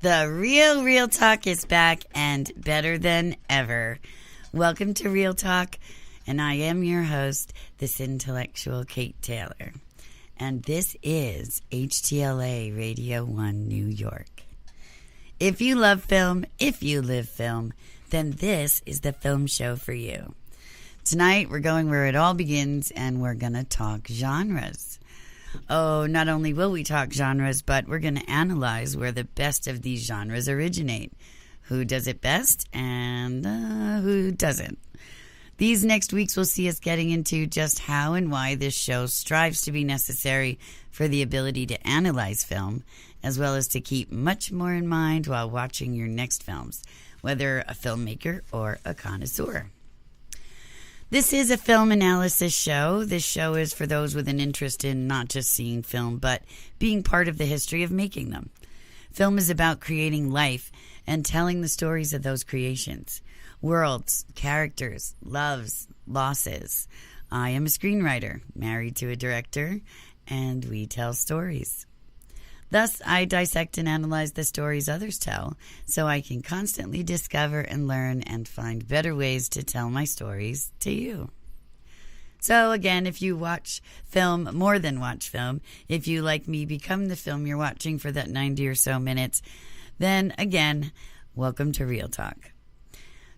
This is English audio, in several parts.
The Real Talk is back and better than ever. Welcome to Real Talk, and I am your host, this intellectual Kate Taylor. And this is HTLA Radio 1 New York. If you love film, if you live film, then this is the film show for you. Tonight, we're going where it all begins, and we're going to talk genres. Oh, not only will we talk genres, but we're going to analyze where the best of these genres originate. Who does it best and who doesn't. These next weeks will see us getting into just how and why this show strives to be necessary for the ability to analyze film, as well as to keep much more in mind while watching your next films, whether a filmmaker or a connoisseur. This is a film analysis show. This show is for those with an interest in not just seeing film, but being part of the history of making them. Film is about creating life and telling the stories of those creations. Worlds, characters, loves, losses. I am a screenwriter, married to a director, and we tell stories. Thus, I dissect and analyze the stories others tell, so I can constantly discover and learn and find better ways to tell my stories to you. So again, if you watch film, more than watch film, if you, like me, become the film you're watching for that 90 or so minutes, then again, welcome to Real Talk.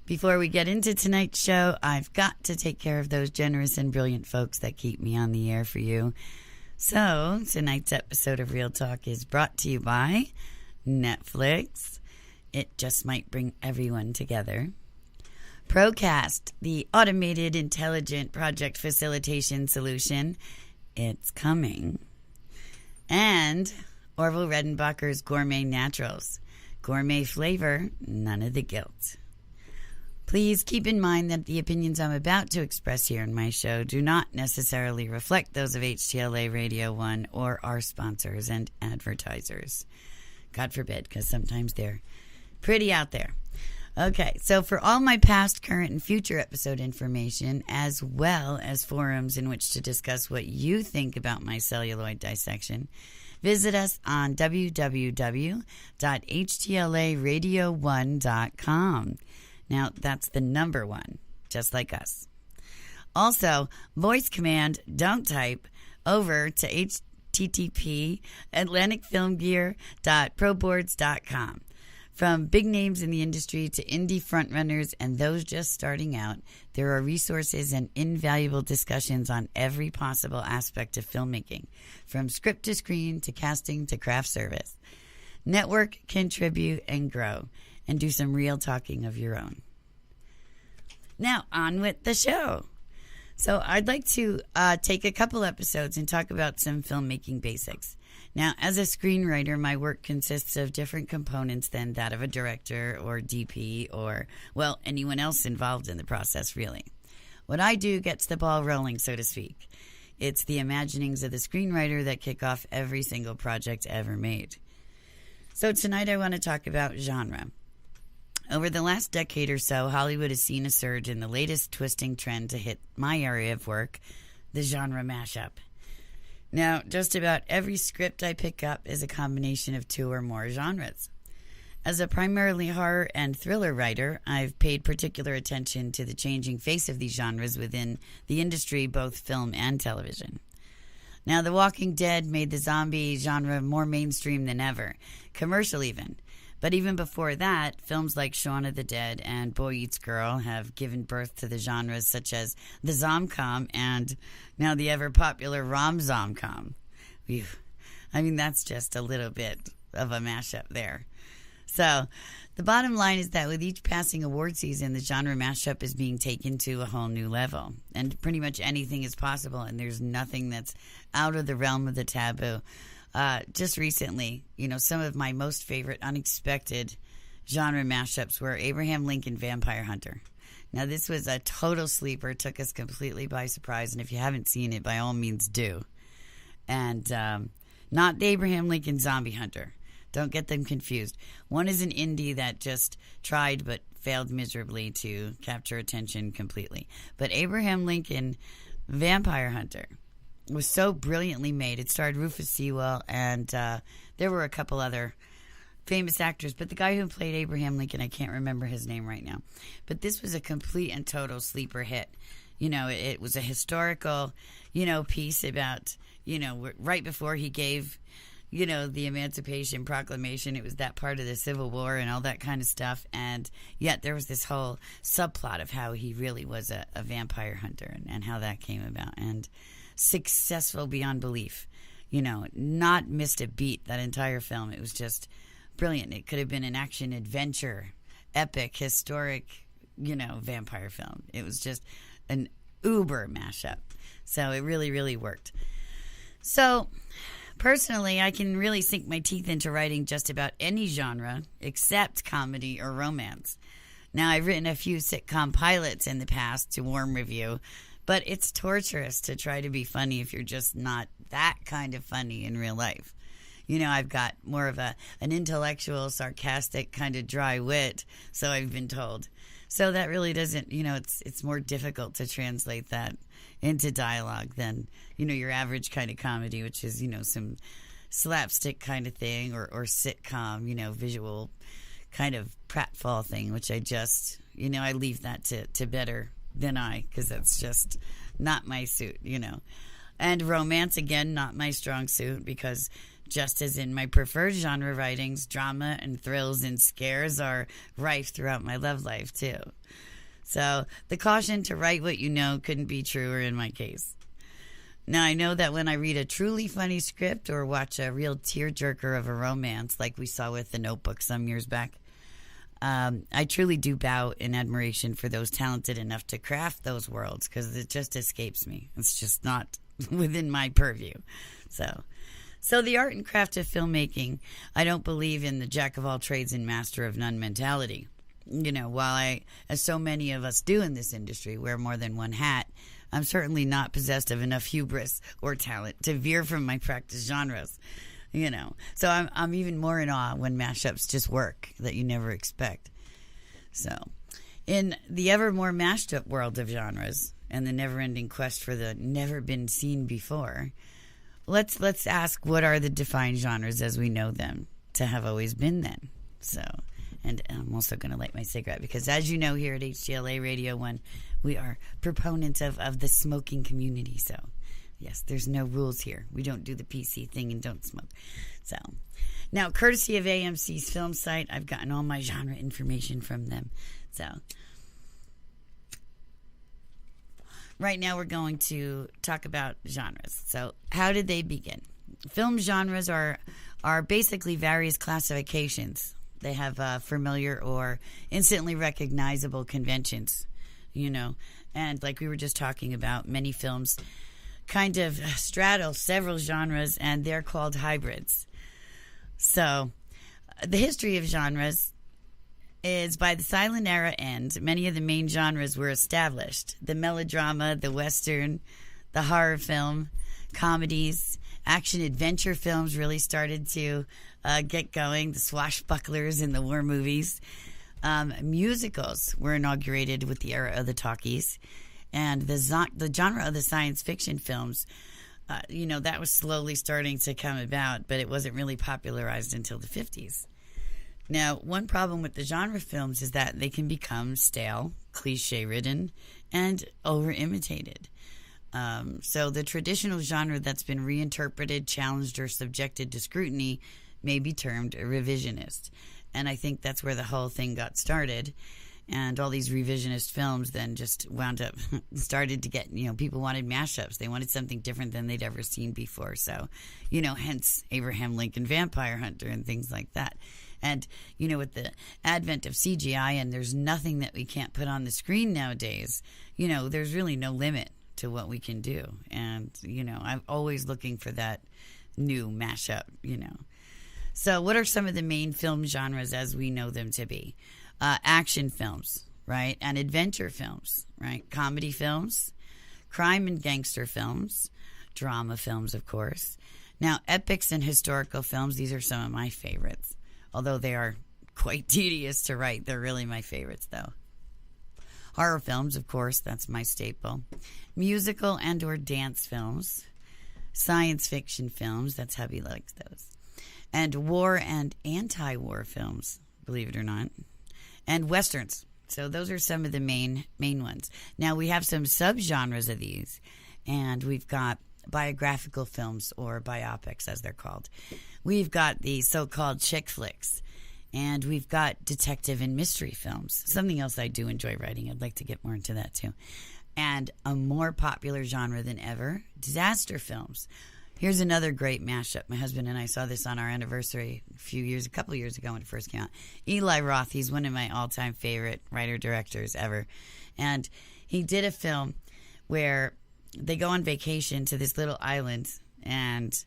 Before we get into tonight's show, I've got to take care of those generous and brilliant folks that keep me on the air for you. So, tonight's episode of Real Talk is brought to you by Netflix. It just might bring everyone together. Procast, the automated intelligent project facilitation solution. It's coming. And Orville Redenbacher's Gourmet Naturals. Gourmet flavor, none of the guilt. Please keep in mind that the opinions I'm about to express here in my show do not necessarily reflect those of HTLA Radio 1 or our sponsors and advertisers. God forbid, because sometimes they're pretty out there. Okay, so for all my past, current, and future episode information, as well as forums in which to discuss what you think about my celluloid dissection, visit us on www.htlaradio1.com. Now, that's the number one, just like us. Also, voice command, don't type, over to http://atlanticfilmgear.proboards.com. From big names in the industry to indie frontrunners and those just starting out, there are resources and invaluable discussions on every possible aspect of filmmaking, from script to screen to casting to craft service. Network, contribute, and grow, and do some real talking of your own. Now, on with the show. So I'd like to take a couple episodes and talk about some filmmaking basics. Now, as a screenwriter, my work consists of different components than that of a director or DP or, well, anyone else involved in the process, really. What I do gets the ball rolling, so to speak. It's the imaginings of the screenwriter that kick off every single project ever made. So tonight I want to talk about genre. Over the last decade or so, Hollywood has seen a surge in the latest twisting trend to hit my area of work, the genre mashup. Now, just about every script I pick up is a combination of two or more genres. As a primarily horror and thriller writer, I've paid particular attention to the changing face of these genres within the industry, both film and television. Now, The Walking Dead made the zombie genre more mainstream than ever, commercial even. But even before that, films like Shaun of the Dead and Boy Eats Girl have given birth to the genres such as the zomcom and now the ever-popular rom-zomcom. I mean, that's just a little bit of a mashup there. So the bottom line is that with each passing award season, the genre mashup is being taken to a whole new level. And pretty much anything is possible, and there's nothing that's out of the realm of the taboo. Just recently, some of my most favorite unexpected genre mashups were Abraham Lincoln Vampire Hunter. Now, this was a total sleeper, took us completely by surprise, and if you haven't seen it, by all means do. And not the Abraham Lincoln Zombie Hunter. Don't get them confused. One is an indie that just tried but failed miserably to capture attention completely. But Abraham Lincoln Vampire Hunter was so brilliantly made. It starred Rufus Sewell, and there were a couple other famous actors, but the guy who played Abraham Lincoln, I can't remember his name right now. But this was a complete and total sleeper hit. It was a historical, piece about, right before he gave, the Emancipation Proclamation. It was that part of the Civil War and all that kind of stuff. And yet there was this whole subplot of how he really was a vampire hunter and how that came about. And successful beyond belief. Not missed a beat that entire film. It was just brilliant. It could have been an action adventure, epic, historic, vampire film. It was just an uber mashup. So it really, really worked. So personally, I can really sink my teeth into writing just about any genre except comedy or romance. Now, I've written a few sitcom pilots in the past to warm review, but it's torturous to try to be funny if you're just not that kind of funny in real life. I've got more of an intellectual, sarcastic, kind of dry wit, so I've been told. So that really doesn't, it's more difficult to translate that into dialogue than, your average kind of comedy, which is, some slapstick kind of thing or sitcom, visual kind of pratfall thing, which I just, I leave that to better than I, because that's just not my suit, And romance, again, not my strong suit, because just as in my preferred genre writings, drama and thrills and scares are rife throughout my love life, too. So the caution to write what you know couldn't be truer in my case. Now, I know that when I read a truly funny script or watch a real tearjerker of a romance, like we saw with The Notebook some years back, I truly do bow in admiration for those talented enough to craft those worlds, because it just escapes me. It's just not within my purview. So the art and craft of filmmaking, I don't believe in the jack of all trades and master of none mentality. While as so many of us do in this industry, wear more than one hat, I'm certainly not possessed of enough hubris or talent to veer from my practice genres. So I'm even more in awe when mashups just work that you never expect. So in the ever more mashed up world of genres and the never-ending quest for the never been seen before, let's ask, what are the defined genres as we know them to have always been then? So, and I'm also going to light my cigarette, because as you know, here at HGLA Radio 1, we are proponents of the smoking community. So yes, there's no rules here. We don't do the PC thing and don't smoke. So now, courtesy of AMC's film site, I've gotten all my genre information from them. So right now we're going to talk about genres. So how did they begin? Film genres are basically various classifications. They have familiar or instantly recognizable conventions, and like we were just talking about, many films kind of straddle several genres, and they're called hybrids. So the history of genres is, by the silent era end, many of the main genres were established. The melodrama, the western, the horror film, comedies, action-adventure films really started to get going. The swashbucklers in the war movies. Musicals were inaugurated with the era of the talkies. And the genre of the science fiction films, that was slowly starting to come about, but it wasn't really popularized until the 50s. Now, one problem with the genre films is that they can become stale, cliche-ridden, and over-imitated. So the traditional genre that's been reinterpreted, challenged, or subjected to scrutiny may be termed a revisionist. And I think that's where the whole thing got started. And all these revisionist films then just wound up, started to get, people wanted mashups. They wanted something different than they'd ever seen before. So, hence Abraham Lincoln Vampire Hunter and things like that. And, with the advent of CGI, and there's nothing that we can't put on the screen nowadays, there's really no limit to what we can do. And, I'm always looking for that new mashup, So what are some of the main film genres as we know them to be? Action films, right? And adventure films, right? Comedy films, crime and gangster films, drama films, of course. Now, epics and historical films, these are some of my favorites. Although they are quite tedious to write. They're really my favorites, though. Horror films, of course, that's my staple. Musical and or dance films. Science fiction films, that's hubby likes those. and war and anti-war films, believe it or not, and westerns. So those are some of the main ones. Now we have some subgenres of these, and we've got biographical films, or biopics as they're called. We've got the so-called chick flicks, and we've got detective and mystery films. Something else I do enjoy writing. I'd like to get more into that too. And a more popular genre than ever, disaster films. Here's another great mashup. My husband and I saw this on our anniversary a couple of years ago when it first came out. Eli Roth, he's one of my all-time favorite writer-directors ever. And he did a film where they go on vacation to this little island, and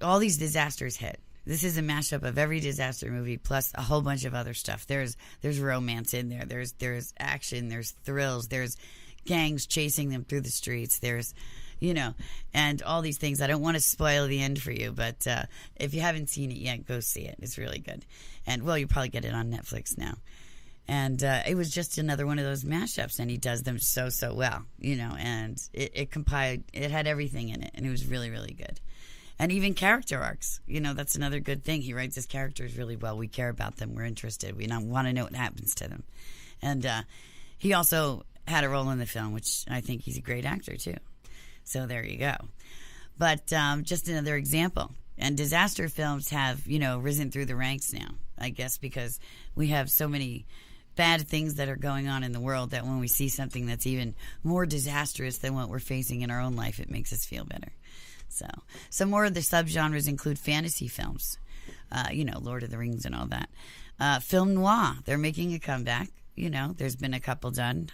all these disasters hit. This is a mashup of every disaster movie plus a whole bunch of other stuff. There's romance in there. There's action. There's thrills. There's gangs chasing them through the streets. There's, and all these things. I don't want to spoil the end for you, but if you haven't seen it yet, go see it. It's really good. And, well, you probably get it on Netflix now. And it was just another one of those mashups, and he does them so well, and it had everything in it, and it was really, really good. And even character arcs, that's another good thing. He writes his characters really well. We care about them. We're interested. We want to know what happens to them. And he also had a role in the film, which I think he's a great actor, too. So there you go. But just another example. And disaster films have, risen through the ranks now, I guess, because we have so many bad things that are going on in the world that when we see something that's even more disastrous than what we're facing in our own life, it makes us feel better. So some more of the subgenres include fantasy films, Lord of the Rings and all that. Film noir, they're making a comeback. There's been a couple done.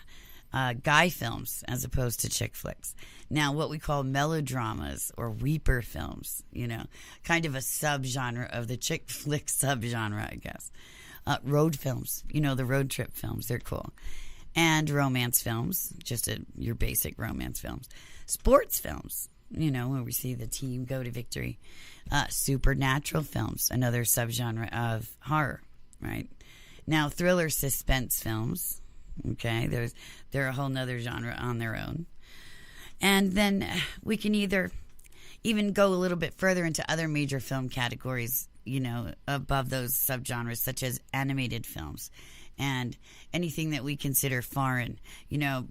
Guy films as opposed to chick flicks. Now, what we call melodramas or weeper films, kind of a subgenre of the chick flick subgenre, I guess. Road films, the road trip films, they're cool. And romance films, just your basic romance films. Sports films, where we see the team go to victory. Supernatural films, another subgenre of horror, right? Now, thriller suspense films, okay, they're a whole nother genre on their own. And then we can even go a little bit further into other major film categories, above those subgenres, such as animated films and anything that we consider foreign,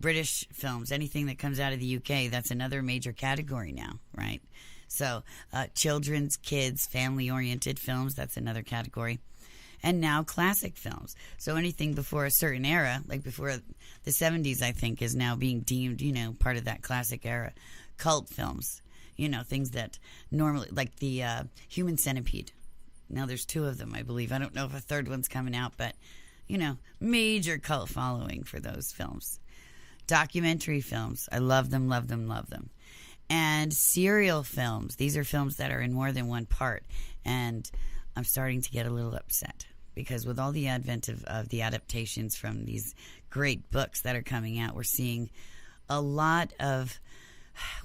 British films, anything that comes out of the UK, that's another major category now, right? So children's, kids, family-oriented films, that's another category. And now classic films. So anything before a certain era, like before the 70s, I think, is now being deemed, part of that classic era. Cult films, things that normally, like the Human Centipede. Now there's 2 of them, I believe. I don't know if a third one's coming out, but, major cult following for those films. Documentary films. I love them, love them, love them. And serial films. These are films that are in more than one part. And I'm starting to get a little upset because with all the advent of the adaptations from these great books that are coming out, we're seeing a lot of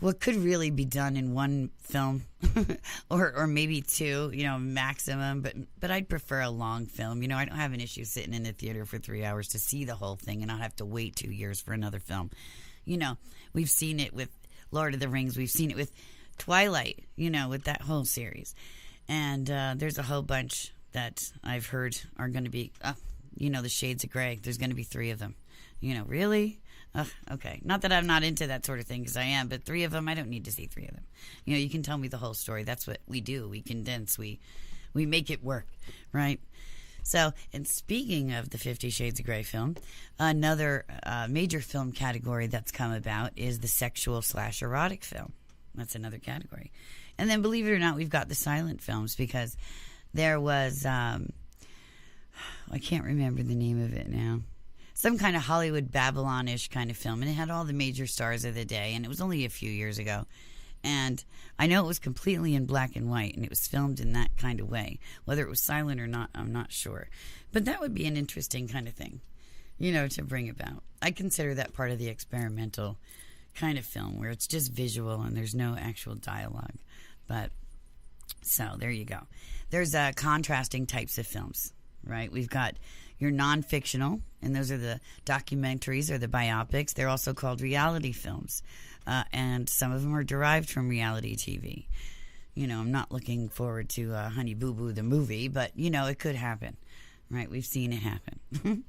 what could really be done in one film or maybe 2, maximum. But I'd prefer a long film. I don't have an issue sitting in the theater for 3 hours to see the whole thing and not have to wait 2 years for another film. We've seen it with Lord of the Rings. We've seen it with Twilight, with that whole series. And there's a whole bunch that I've heard are going to be, the Shades of Grey. There's going to be 3 of them. Really? Okay. Not that I'm not into that sort of thing, because I am, but 3 of them, I don't need to see 3 of them. You can tell me the whole story. That's what we do. We condense. We make it work, right? So, and speaking of the 50 Shades of Grey film, another major film category that's come about is the sexual/erotic film. That's another category. And then, believe it or not, we've got the silent films, because there was, I can't remember the name of it now, some kind of Hollywood Babylon-ish kind of film, and it had all the major stars of the day, and it was only a few years ago. And I know it was completely in black and white, and it was filmed in that kind of way. Whether it was silent or not, I'm not sure. But that would be an interesting kind of thing, to bring about. I consider that part of the experimental kind of film, where it's just visual and there's no actual dialogue. But so there you go. There's contrasting types of films, right? We've got your non-fictional, and those are the documentaries or the biopics. They're also called reality films, and some of them are derived from reality TV. I'm not looking forward to Honey Boo Boo the movie, but, it could happen. Right, we've seen it happen.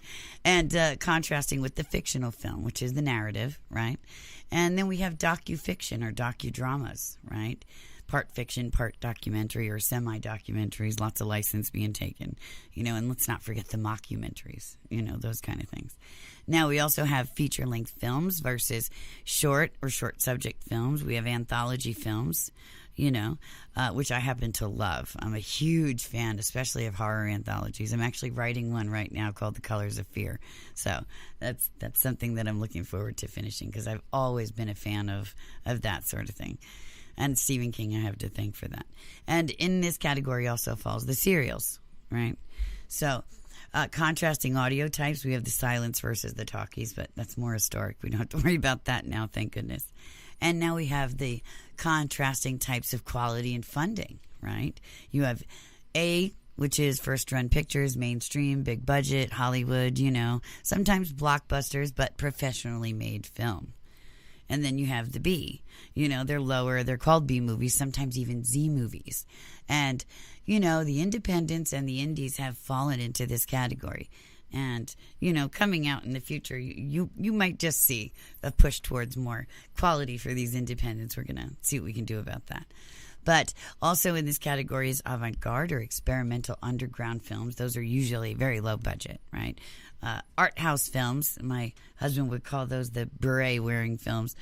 And contrasting with the fictional film, which is the narrative, right? And then we have docufiction or docudramas, right? Part fiction, part documentary or semi-documentaries, lots of license being taken, and let's not forget the mockumentaries, those kind of things. Now, we also have feature-length films versus short or short subject films. We have anthology films, which I happen to love. I'm a huge fan, especially of horror anthologies. I'm actually writing one right now called The Colors of Fear. So that's something that I'm looking forward to finishing because I've always been a fan of that sort of thing. And Stephen King I have to thank for that. And in this category also falls the serials, right? So contrasting audio types, we have the silence versus the talkies, but that's more historic. We don't have to worry about that now, thank goodness. And now we have the contrasting types of quality and funding, right? You have A, which is first-run pictures, mainstream, big budget, Hollywood, sometimes blockbusters, but professionally made film. And then you have the B. They're lower. They're called B movies, sometimes even Z movies. And, the independents and the indies have fallen into this category. And, coming out in the future, you might just see a push towards more quality for these independents. We're going to see what we can do about that. But also in this category is avant-garde or experimental underground films. Those are usually very low budget, right? Art house films, my husband would call those the beret-wearing films.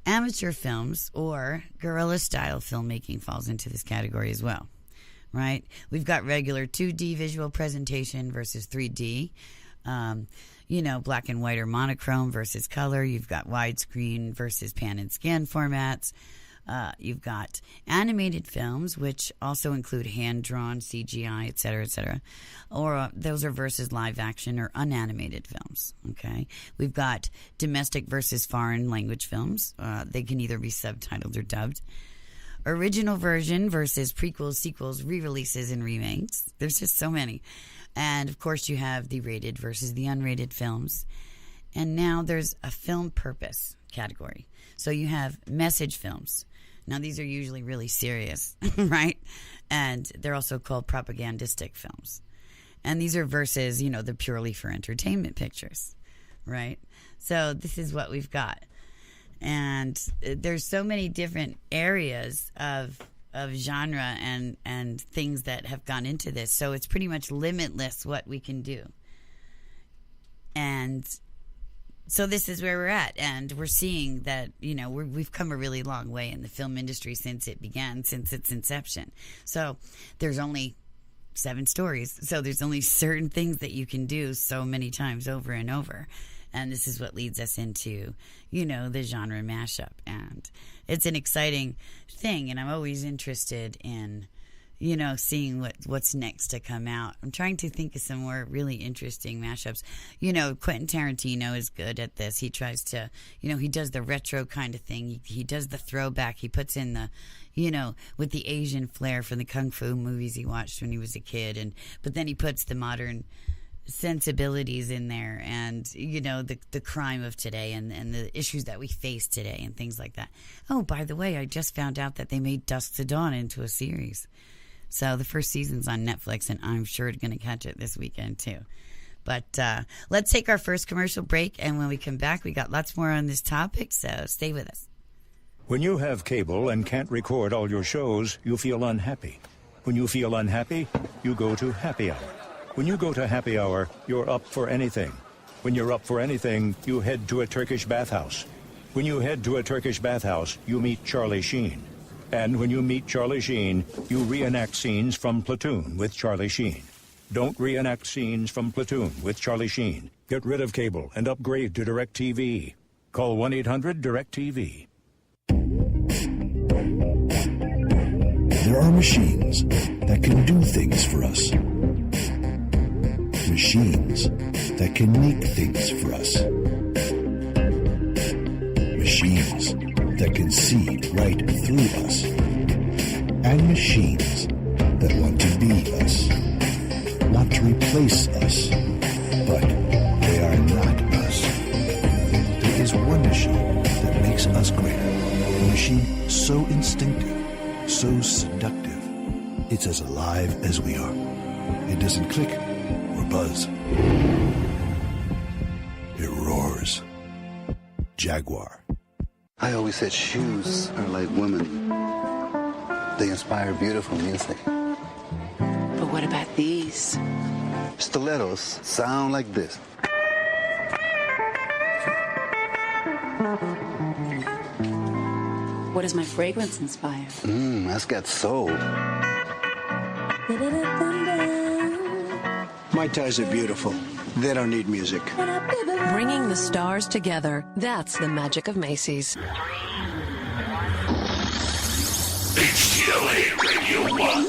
Amateur films or guerrilla-style filmmaking falls into this category as well. Right? We've got regular 2D visual presentation versus 3D. Black and white or monochrome versus color. You've got widescreen versus pan and scan formats. You've got animated films, which also include hand-drawn, CGI, et cetera, or those are versus live action or unanimated films, okay? We've got domestic versus foreign language films. They can either be subtitled or dubbed. Original version versus prequels, sequels, re-releases, and remakes. There's just so many. And, of course, you have the rated versus the unrated films. And now there's a film purpose category. So you have message films. Now, these are usually really serious, right? And they're also called propagandistic films. And these are versus, the purely for entertainment pictures, right? So this is what we've got. And there's so many different areas of genre and things that have gone into this. So it's pretty much limitless what we can do. And so this is where we're at. And we're seeing that, we've come a really long way in the film industry since it began, since its inception. So there's only 7 stories. So there's only certain things that you can do so many times over and over. And this is what leads us into, the genre mashup. And it's an exciting thing. And I'm always interested in, seeing what's next to come out. I'm trying to think of some more really interesting mashups. Quentin Tarantino is good at this. He tries to, he does the retro kind of thing. He does the throwback. He puts in the, with the Asian flair from the Kung Fu movies he watched when he was a kid. But then he puts the modern sensibilities in there and the crime of today and the issues that we face today and things like that. Oh, by the way, I just found out that they made Dusk to Dawn into a series. So the first season's on Netflix, and I'm sure going to catch it this weekend too. But let's take our first commercial break, and when we come back, we got lots more on this topic, so stay with us. When you have cable and can't record all your shows, you feel unhappy. When you feel unhappy, you go to happy hour. When you go to happy hour, you're up for anything. When you're up for anything, you head to a Turkish bathhouse. When you head to a Turkish bathhouse, you meet Charlie Sheen. And when you meet Charlie Sheen, you reenact scenes from Platoon with Charlie Sheen. Don't reenact scenes from Platoon with Charlie Sheen. Get rid of cable and upgrade to DirecTV. Call 1-800-DirecTV. There are machines that can do things for us. Machines that can make things for us. Machines that can see right through us. And machines that want to be us. Want to replace us. But they are not us. There is one machine that makes us greater. A machine so instinctive so seductive, it's as alive as we are. It doesn't click or buzz. It roars. Jaguar. I always said shoes are like women. They inspire beautiful music. But what about these? Stilettos sound like this. What does my fragrance inspire? That's got soul. My ties are beautiful. They don't need music. Bringing the stars together. That's the magic of Macy's. HTLA Radio 1.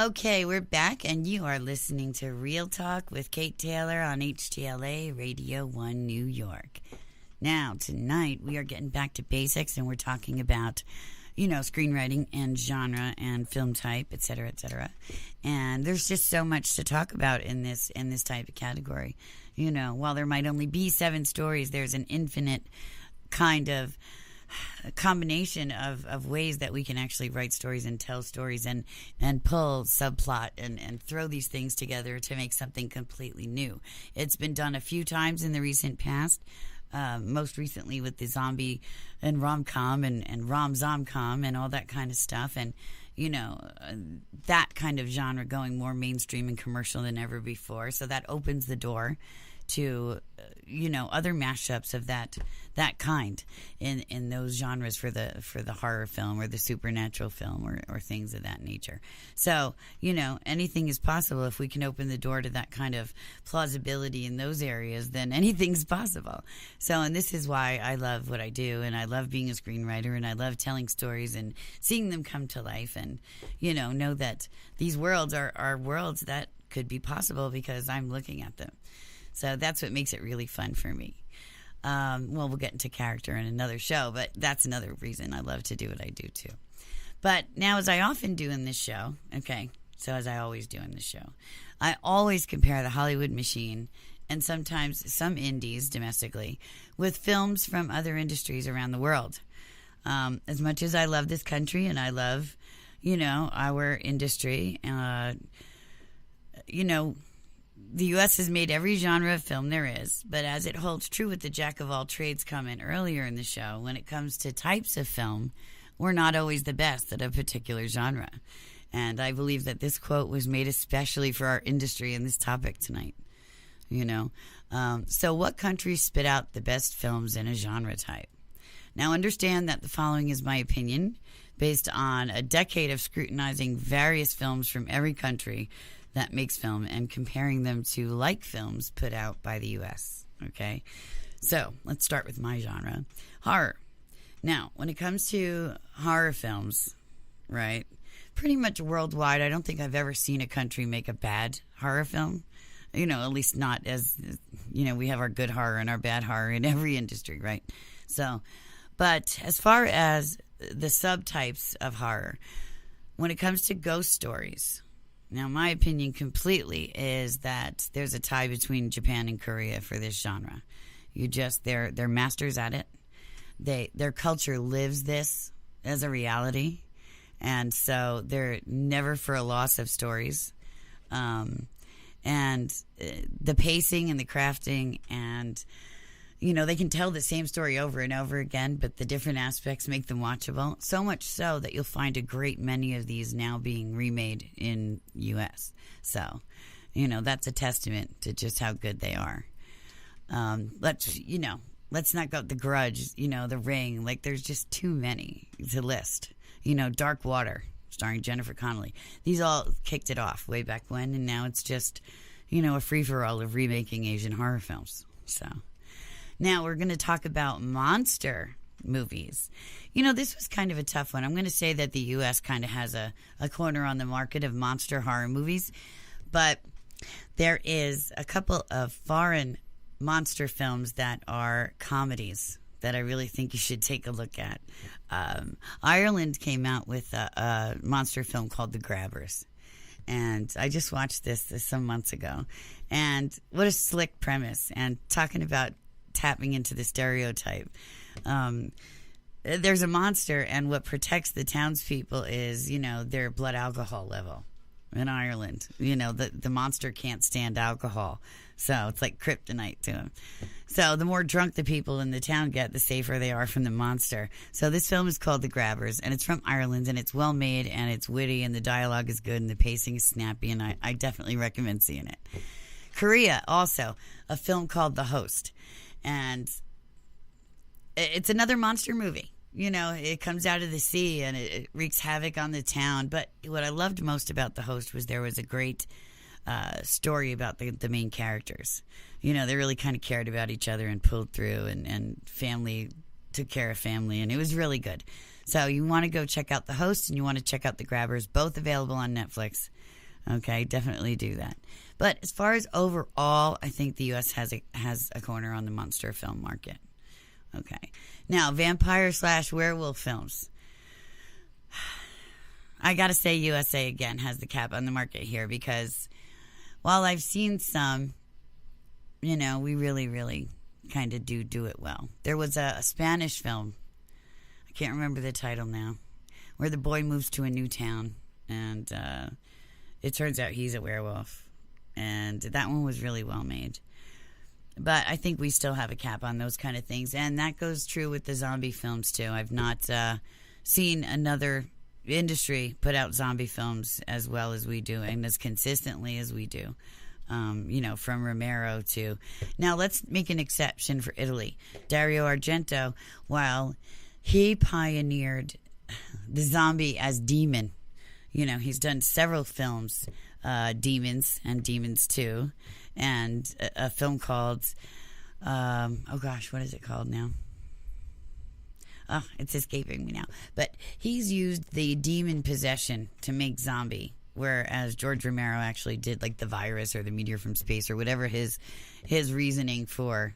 Okay, we're back, and you are listening to Real Talk with Kate Taylor on HTLA Radio 1 New York. Now, tonight, we are getting back to basics, and we're talking about, screenwriting and genre and film type, et cetera, et cetera. And there's just so much to talk about in this type of category. While there might only be 7 stories, there's an infinite kind of combination of ways that we can actually write stories and tell stories and pull subplot and throw these things together to make something completely new. It's been done a few times in the recent past. Most recently with the zombie and rom-com and rom-zom-com and all that kind of stuff. And, that kind of genre going more mainstream and commercial than ever before. So that opens the door to, other mashups of that kind in those genres for the horror film or the supernatural film or things of that nature. So, anything is possible. If we can open the door to that kind of plausibility in those areas, then anything's possible. So, and this is why I love what I do, and I love being a screenwriter, and I love telling stories and seeing them come to life, and, know that these worlds are worlds that could be possible because I'm looking at them. So that's what makes it really fun for me. We'll get into character in another show, but that's another reason I love to do what I do, too. But now, as I often do in this show, as I always do in this show, I always compare the Hollywood machine and sometimes some indies domestically with films from other industries around the world. As much as I love this country and I love, our industry, the U.S. has made every genre of film there is, but as it holds true with the jack-of-all-trades comment earlier in the show, when it comes to types of film, we're not always the best at a particular genre. And I believe that this quote was made especially for our industry and this topic tonight. So what countries spit out the best films in a genre type? Now, understand that the following is my opinion, based on a decade of scrutinizing various films from every country that makes film and comparing them to like films put out by the U.S. Okay, so let's start with my genre, horror. Now, when it comes to horror films, right, pretty much worldwide, I don't think I've ever seen a country make a bad horror film. At least not as, we have our good horror and our bad horror in every industry, right? So, but as far as the subtypes of horror, when it comes to ghost stories, now, my opinion completely is that there's a tie between Japan and Korea for this genre. They're masters at it. Their culture lives this as a reality, and so they're never for a loss of stories. And the pacing and the crafting and, they can tell the same story over and over again, but the different aspects make them watchable. So much so that you'll find a great many of these now being remade in U.S. So, that's a testament to just how good they are. Let's not go The Grudge, The Ring. Like, there's just too many to list. Dark Water, starring Jennifer Connelly. These all kicked it off way back when, and now it's just, a free-for-all of remaking Asian horror films. So, now we're going to talk about monster movies. This was kind of a tough one. I'm going to say that the U.S. kind of has a corner on the market of monster horror movies, but there is a couple of foreign monster films that are comedies that I really think you should take a look at. Ireland came out with a monster film called The Grabbers. And I just watched this some months ago. And what a slick premise. And talking about tapping into the stereotype. there's a monster, and what protects the townspeople is, their blood alcohol level. In Ireland, the monster can't stand alcohol, so it's like kryptonite to him. So the more drunk the people in the town get, the safer they are from the monster. So this film is called The Grabbers, and it's from Ireland, and it's well made, and it's witty, and the dialogue is good, and the pacing is snappy, and I definitely recommend seeing it. Korea, also, a film called The Host, and it's another monster movie. It comes out of the sea and it wreaks havoc on the town. But what I loved most about The Host was there was a great story about the main characters. They really kind of cared about each other and pulled through, and family took care of family, and it was really good. So you want to go check out The Host, and you want to check out The Grabbers, both available on Netflix. Okay, definitely do that. But as far as overall, I think the U.S. has a corner on the monster film market. Okay. Now, vampire/werewolf films. I got to say USA, again, has the cap on the market here because while I've seen some, we really, really kind of do it well. There was a Spanish film, I can't remember the title now, where the boy moves to a new town and it turns out he's a werewolf. And that one was really well made. But I think we still have a cap on those kind of things. And that goes true with the zombie films, too. I've not seen another industry put out zombie films as well as we do and as consistently as we do. From Romero to... Now, let's make an exception for Italy. Dario Argento, while he pioneered the zombie as demon, he's done several films, Demons and Demons 2, and a film called, what is it called now? Oh, it's escaping me now. But he's used the demon possession to make zombie, whereas George Romero actually did like the virus or the meteor from space or whatever his reasoning for,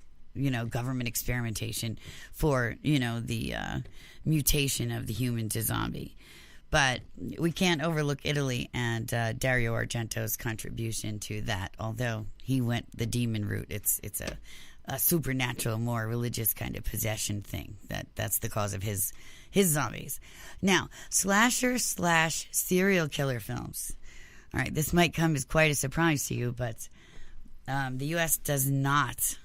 government experimentation for, the mutation of the human to zombie. But we can't overlook Italy and Dario Argento's contribution to that. Although he went the demon route, it's a supernatural, more religious kind of possession thing. That's the cause of his zombies. Now, slasher/serial killer films. All right, this might come as quite a surprise to you, but the U.S. does not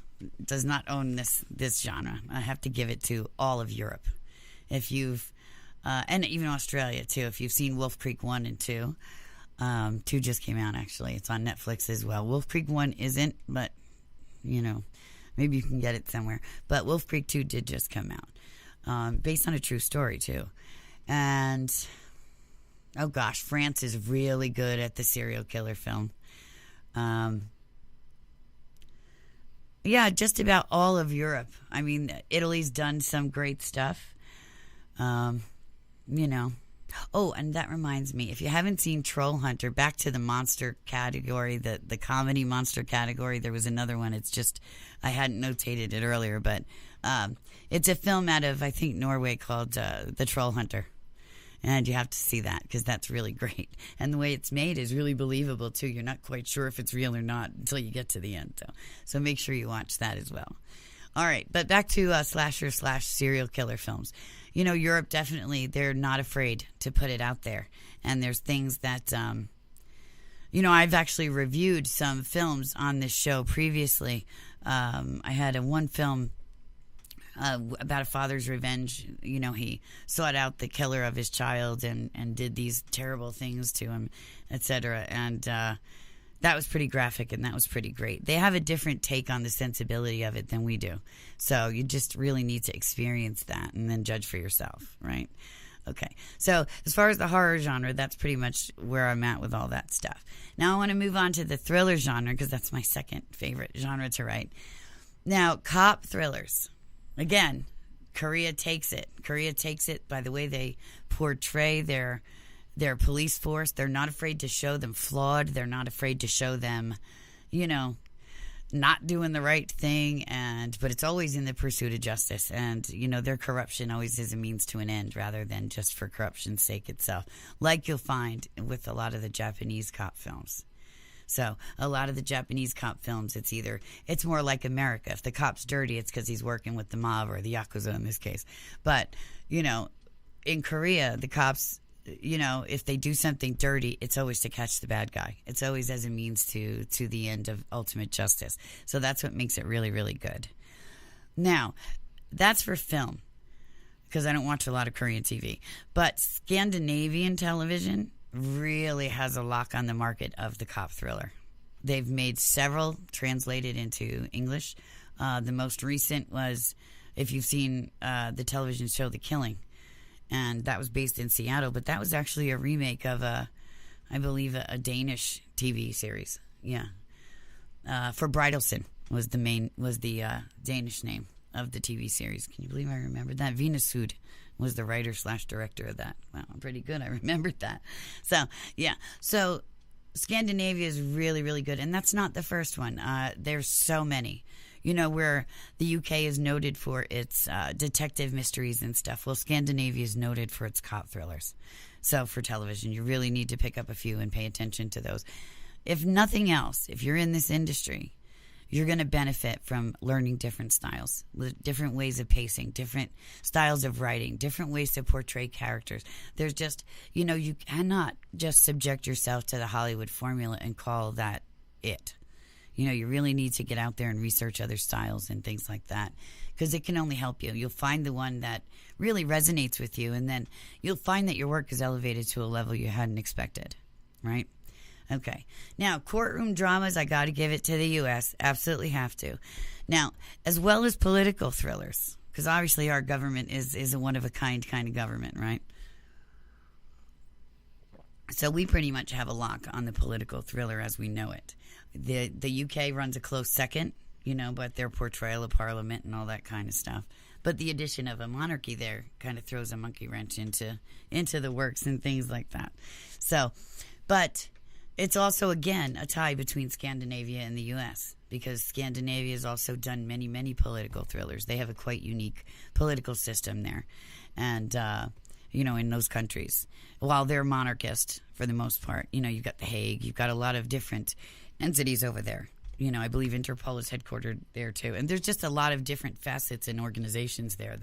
own this genre. I have to give it to all of Europe. If you've and even Australia, too. If you've seen Wolf Creek 1 and 2. 2 just came out, actually. It's on Netflix as well. Wolf Creek 1 isn't, but, maybe you can get it somewhere. But Wolf Creek 2 did just come out. Based on a true story, too. And, France is really good at the serial killer film. Just about all of Europe. I mean, Italy's done some great stuff. Oh, and that reminds me, if you haven't seen Troll Hunter, back to the monster category, the comedy monster category, there was another one. It's just, I hadn't notated it earlier, but it's a film out of, I think, Norway called The Troll Hunter. And you have to see that because that's really great. And the way it's made is really believable, too. You're not quite sure if it's real or not until you get to the end. So make sure you watch that as well. All right, but back to slasher/serial killer films. Europe definitely, they're not afraid to put it out there. And there's things that, I've actually reviewed some films on this show previously. I had one film about a father's revenge. He sought out the killer of his child and did these terrible things to him, etc. And that was pretty graphic, and that was pretty great. They have a different take on the sensibility of it than we do. So you just really need to experience that and then judge for yourself, right? Okay. So as far as the horror genre, that's pretty much where I'm at with all that stuff. Now I want to move on to the thriller genre because that's my second favorite genre to write. Now, cop thrillers. Again, Korea takes it. Korea takes it by the way they portray their police force. They're not afraid to show them flawed. They're not afraid to show them, not doing the right thing. But it's always in the pursuit of justice. And, their corruption always is a means to an end rather than just for corruption's sake itself, like you'll find with a lot of the Japanese cop films. So a lot of the Japanese cop films, it's more like America. If the cop's dirty, it's because he's working with the mob or the Yakuza in this case. But, in Korea, the cops, if they do something dirty, it's always to catch the bad guy. It's always as a means to the end of ultimate justice. So that's what makes it really, really good. Now, that's for film, because I don't watch a lot of Korean TV. But Scandinavian television really has a lock on the market of the cop thriller. They've made several translated into English. The most recent was, if you've seen the television show The Killing, and that was based in Seattle, but that was actually a remake of I believe a Danish TV series. Yeah. For Bridalson was the Danish name of the TV series. Can you believe I remembered that? Venus Sud was the writer/director of that. Wow, I'm pretty good. I remembered that. So, yeah. So, Scandinavia is really, really good. And that's not the first one. There's so many. Where the UK is noted for its detective mysteries and stuff. Well, Scandinavia is noted for its cop thrillers. So, for television, you really need to pick up a few and pay attention to those. If nothing else, if you're in this industry, you're going to benefit from learning different styles, different ways of pacing, different styles of writing, different ways to portray characters. There's just, you cannot just subject yourself to the Hollywood formula and call that it. You really need to get out there and research other styles and things like that, because it can only help you. You'll find the one that really resonates with you, and then you'll find that your work is elevated to a level you hadn't expected, right? Okay. Now, courtroom dramas, I got to give it to the U.S. Absolutely have to. Now, as well as political thrillers, because obviously our government is a one-of-a-kind kind of government, right? So we pretty much have a lock on the political thriller as we know it. The UK runs a close second, but their portrayal of Parliament and all that kind of stuff. But the addition of a monarchy there kind of throws a monkey wrench into the works and things like that. So, but it's also, again, a tie between Scandinavia and the U.S. because Scandinavia has also done many, many political thrillers. They have a quite unique political system there. And, in those countries, while they're monarchist for the most part, you've got The Hague, you've got a lot of different entities over there. I believe Interpol is headquartered there too. And there's just a lot of different facets and organizations there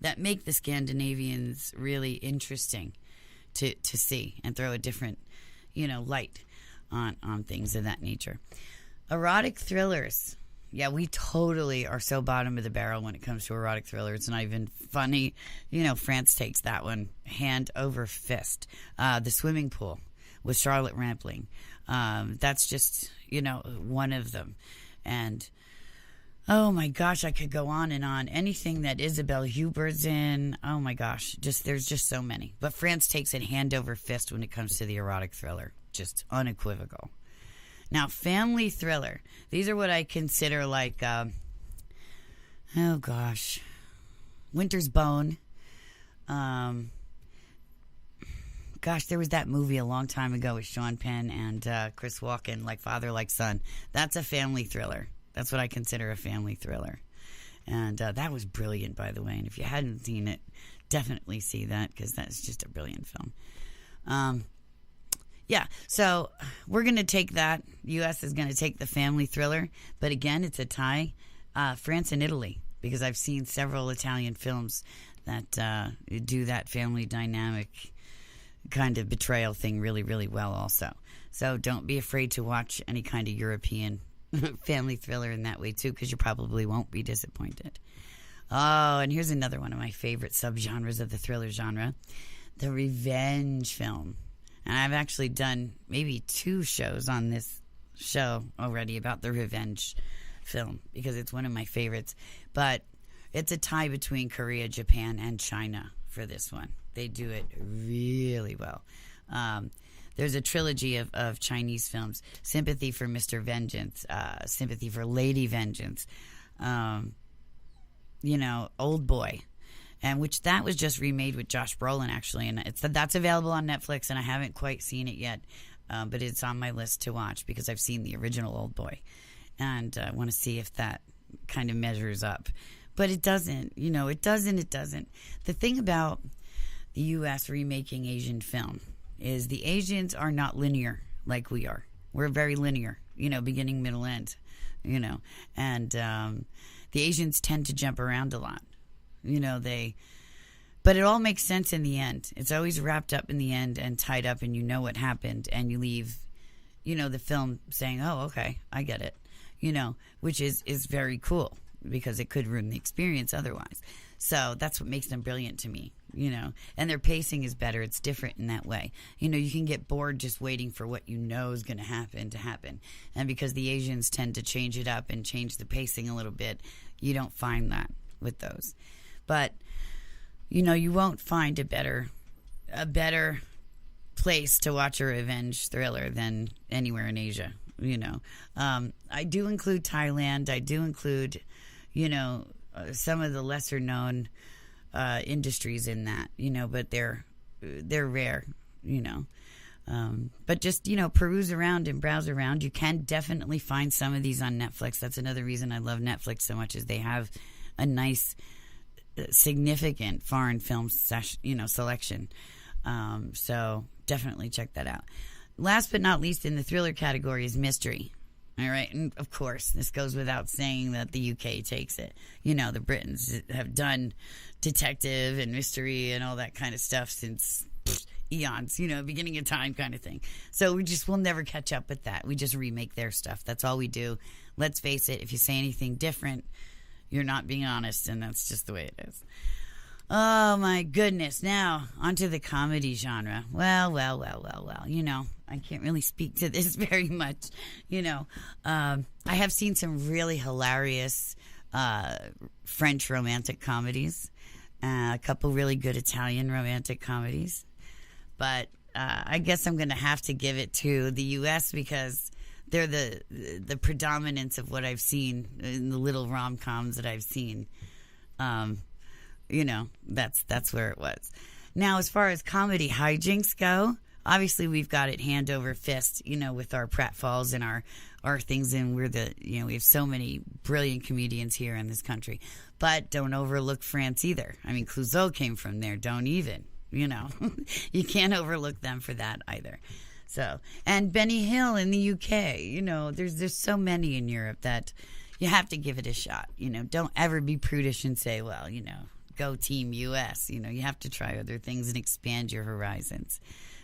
that make the Scandinavians really interesting to see and throw a different, light on things of that nature. Erotic thrillers. Yeah, we totally are so bottom of the barrel when it comes to erotic thrillers. It's not even funny. France takes that one hand over fist. The Swimming Pool with Charlotte Rampling. That's just, one of them. And, oh my gosh, I could go on and on. Anything that Isabel Hubert's in, oh my gosh, there's just so many. But France takes it hand over fist when it comes to the erotic thriller. Just unequivocal. Now, family thriller. These are what I consider like, Winter's Bone. There was that movie a long time ago with Sean Penn and Chris Walken, like Father, Like Son. That's a family thriller. That's what I consider a family thriller. And that was brilliant, by the way. And if you hadn't seen it, definitely see that, because that's just a brilliant film. So we're going to take that. U.S. is going to take the family thriller. But again, it's a tie. France and Italy, because I've seen several Italian films that do that family dynamic kind of betrayal thing really, really well also. So don't be afraid to watch any kind of European family thriller in that way too, because you probably won't be disappointed. Oh, and here's another one of my favorite subgenres of the thriller genre, the revenge film. And I've actually done maybe 2 shows on this show already about the revenge film, because it's one of my favorites. But it's a tie between Korea, Japan, and China for this one. They do it really well. There's a trilogy of Chinese films: Sympathy for Mr. Vengeance, Sympathy for Lady Vengeance, Old Boy, and which that was just remade with Josh Brolin, actually, and that's available on Netflix, and I haven't quite seen it yet, but it's on my list to watch because I've seen the original Old Boy, and I want to see if that kind of measures up. But it doesn't, it doesn't. The thing about the U.S. remaking Asian film is the Asians are not linear like we are. We're very linear, beginning, middle, end, and the Asians tend to jump around a lot. But it all makes sense in the end. It's always wrapped up in the end and tied up, and you know what happened, and you leave, the film saying, oh, okay, I get it, which is very cool because it could ruin the experience otherwise. So that's what makes them brilliant to me, and their pacing is better. It's different in that way. You can get bored just waiting for what is going to happen. And because the Asians tend to change it up and change the pacing a little bit, you don't find that with those. But, you won't find a better place to watch a revenge thriller than anywhere in Asia, I do include Thailand. I do include, some of the lesser known industries in that, but they're rare, but just, peruse around and browse around. You can definitely find some of these on Netflix. That's another reason I love Netflix so much, is they have a nice, significant foreign film selection. So definitely check that out. Last but not least in the thriller category is mystery. All right. And of course, this goes without saying that the UK takes it. The Britons have done detective and mystery and all that kind of stuff since eons, beginning of time kind of thing. So we'll never catch up with that. We just remake their stuff. That's all we do. Let's face it. If you say anything different, you're not being honest, and that's just the way it is. Oh, my goodness. Now, onto the comedy genre. Well. I can't really speak to this very much. I have seen some really hilarious French romantic comedies, a couple really good Italian romantic comedies. But I guess I'm going to have to give it to the U.S. because they're the predominance of what I've seen in the little rom-coms that I've seen. That's where it was. Now, as far as comedy hijinks go, obviously we've got it hand over fist, with our pratfalls and our things, and we have so many brilliant comedians here in this country. But don't overlook France either. I mean, Clouseau came from there. Don't even, you can't overlook them for that either. So, and Benny Hill in the UK, there's so many in Europe that you have to give it a shot. Don't ever be prudish and say, well, go Team US. You have to try other things and expand your horizons.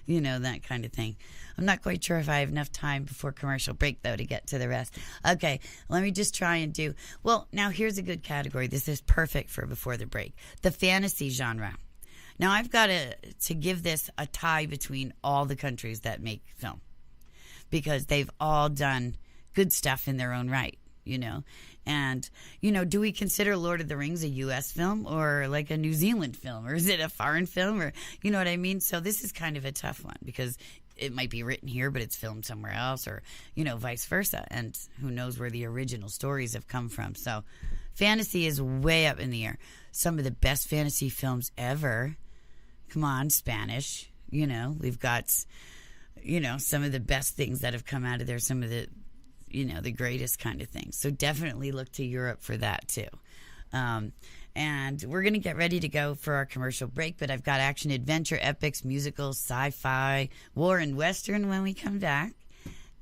That kind of thing. I'm not quite sure if I have enough time before commercial break, though, to get to the rest. Okay, let me just try and do... Well, now here's a good category. This is perfect for before the break. The fantasy genre. Now, I've got to give this a tie between all the countries that make film, because they've all done good stuff in their own right, And, do we consider Lord of the Rings a U.S. film or like a New Zealand film? Or is it a foreign film? Or, you know what I mean? So this is kind of a tough one because it might be written here, but it's filmed somewhere else, or, vice versa. And who knows where the original stories have come from. So fantasy is way up in the air. Some of the best fantasy films ever. Come on, Spanish. We've got, some of the best things that have come out of there. Some of the the greatest kind of things. So definitely look to Europe for that too. And we're going to get ready to go for our commercial break, but I've got action, adventure, epics, musicals, sci-fi, war, and Western when we come back.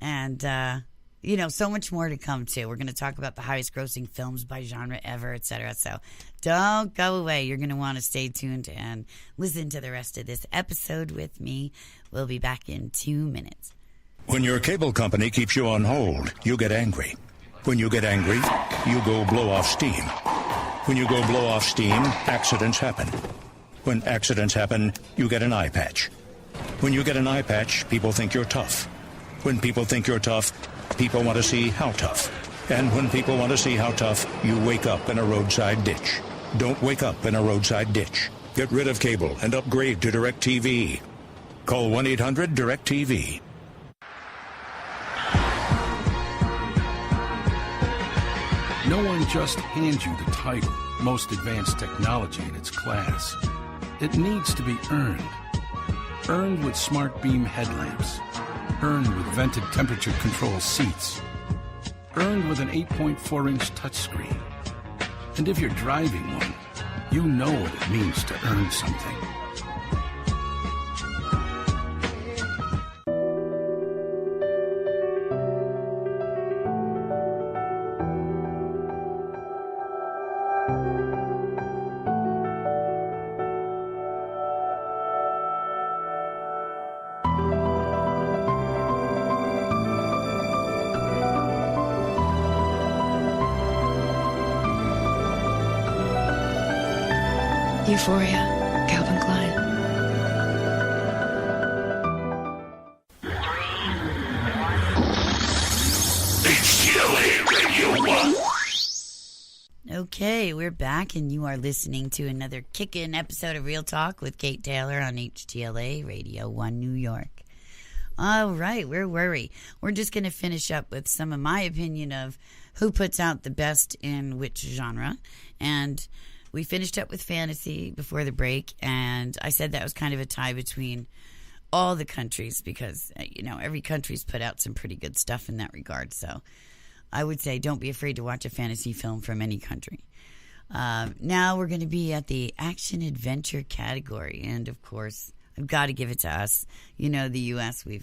And, so much more to come too. We're going to talk about the highest grossing films by genre ever, etc. So don't go away. You're going to want to stay tuned and listen to the rest of this episode with me. We'll be back in 2 minutes. When your cable company keeps you on hold, you get angry. When you get angry, you go blow off steam. When you go blow off steam, accidents happen. When accidents happen, you get an eye patch. When you get an eye patch, people think you're tough. When people think you're tough, people want to see how tough. And when people want to see how tough, you wake up in a roadside ditch. Don't wake up in a roadside ditch. Get rid of cable and upgrade to DirecTV. Call 1-800-DirecTV. No one just hands you the title, most advanced technology in its class. It needs to be earned. Earned with smart beam headlamps. Earned with vented temperature control seats. Earned with an 8.4-inch touchscreen. And if you're driving one, you know what it means to earn something. Euphoria, Calvin Klein. Okay, we're back, and you are listening to another kick-in episode of Real Talk with Kate Taylor on HTLA Radio 1 New York. All right, where were we? We're just going to finish up with some of my opinion of who puts out the best in which genre. And we finished up with fantasy before the break, and I said that was kind of a tie between all the countries because, every country's put out some pretty good stuff in that regard. So I would say don't be afraid to watch a fantasy film from any country. Now we're going to be at the action-adventure category, and, of course, I've got to give it to us. The U.S., we're